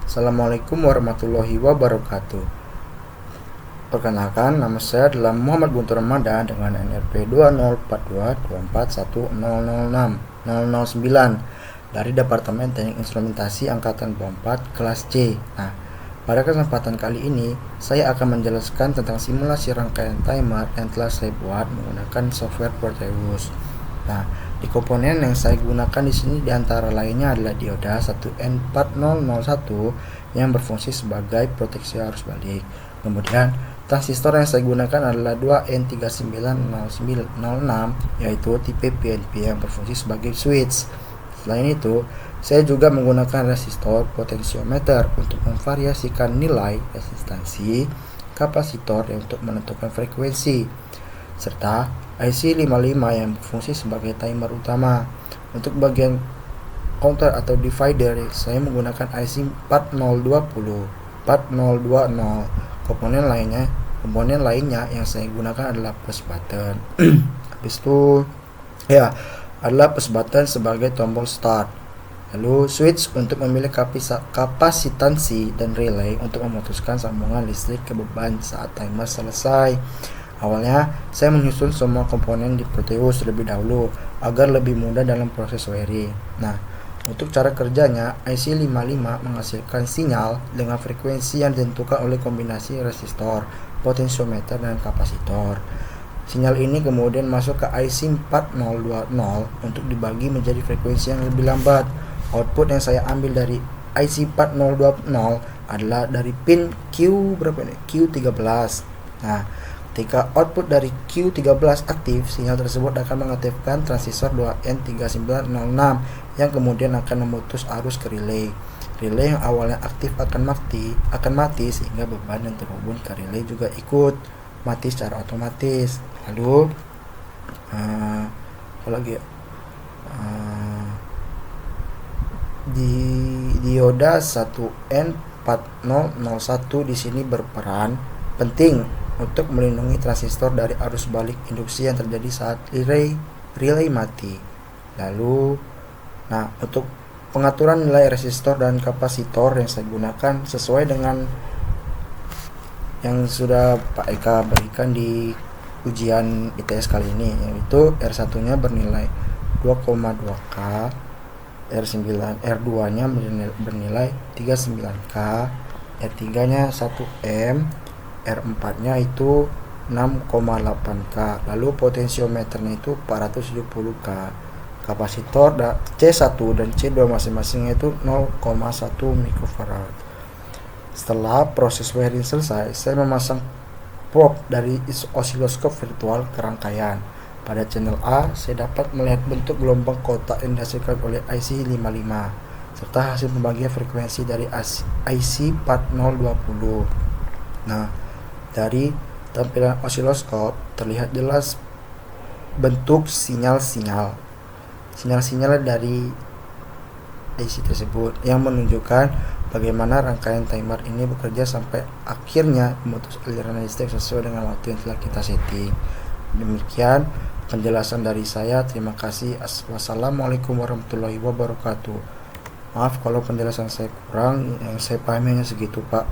Assalamualaikum warahmatullahi wabarakatuh. Perkenalkan, nama saya adalah Muhammad Guntur Ramadan dengan NRP 2042241006 dari Departemen Teknik Instrumentasi Angkatan 24 kelas C. Nah, pada kesempatan kali ini saya akan menjelaskan tentang simulasi rangkaian timer yang telah saya buat menggunakan software Proteus. Nah, di komponen yang saya gunakan di sini diantara lainnya adalah dioda 1N4001 yang berfungsi sebagai proteksi arus balik. Kemudian transistor yang saya gunakan adalah 2N3906 yaitu tipe PNP yang berfungsi sebagai switch. Selain itu, saya juga menggunakan resistor potensiometer untuk memvariasikan nilai resistansi kapasitor untuk menentukan frekuensi, serta IC55 yang berfungsi sebagai timer utama. Untuk bagian counter atau divider, saya menggunakan IC 4020, 4020. Komponen lainnya yang saya gunakan adalah push button. Habis itu adalah push button sebagai tombol start. Lalu switch untuk memilih kapasitansi dan relay untuk memutuskan sambungan listrik ke beban saat timer selesai. Awalnya saya menyusun semua komponen di Proteus terlebih dahulu agar lebih mudah dalam proses wiring. Nah, untuk cara kerjanya, IC55 menghasilkan sinyal dengan frekuensi yang ditentukan oleh kombinasi resistor, potensiometer, dan kapasitor. Sinyal ini kemudian masuk ke IC4020 untuk dibagi menjadi frekuensi yang lebih lambat. Output yang saya ambil dari IC4020 adalah dari pin Q13. Nah, ketika output dari Q13 aktif, sinyal tersebut akan mengaktifkan transistor 2N3906 yang kemudian akan memutus arus ke relay. Relay yang awalnya aktif akan mati sehingga beban yang terhubung ke relay juga ikut mati secara otomatis. Lalu di dioda 1N4001 di sini berperan penting untuk melindungi transistor dari arus balik induksi yang terjadi saat relay mati. Lalu, untuk pengaturan nilai resistor dan kapasitor yang saya gunakan sesuai dengan yang sudah Pak Eka berikan di ujian ITS kali ini, yaitu R1-nya bernilai 2,2K, R2-nya bernilai 39K, R3-nya 1M, R4-nya itu 6,8K, lalu potensiometernya itu 470K, kapasitor C1 dan C2 masing-masingnya itu 0,1 mikrofarad. Setelah proses wiring selesai, saya memasang probe dari osiloskop virtual ke rangkaian. Pada channel A, saya dapat melihat bentuk gelombang kotak yang dihasilkan oleh IC55 serta hasil pembagian frekuensi dari IC4020. Nah, dari tampilan osiloskop terlihat jelas bentuk sinyal-sinyal dari IC tersebut yang menunjukkan bagaimana rangkaian timer ini bekerja sampai akhirnya memutus aliran listrik sesuai dengan waktu yang telah kita setting. Demikian penjelasan dari saya. Terima kasih. Wassalamualaikum warahmatullahi wabarakatuh. Maaf kalau penjelasan saya kurang, yang saya pahami hanya segitu, Pak.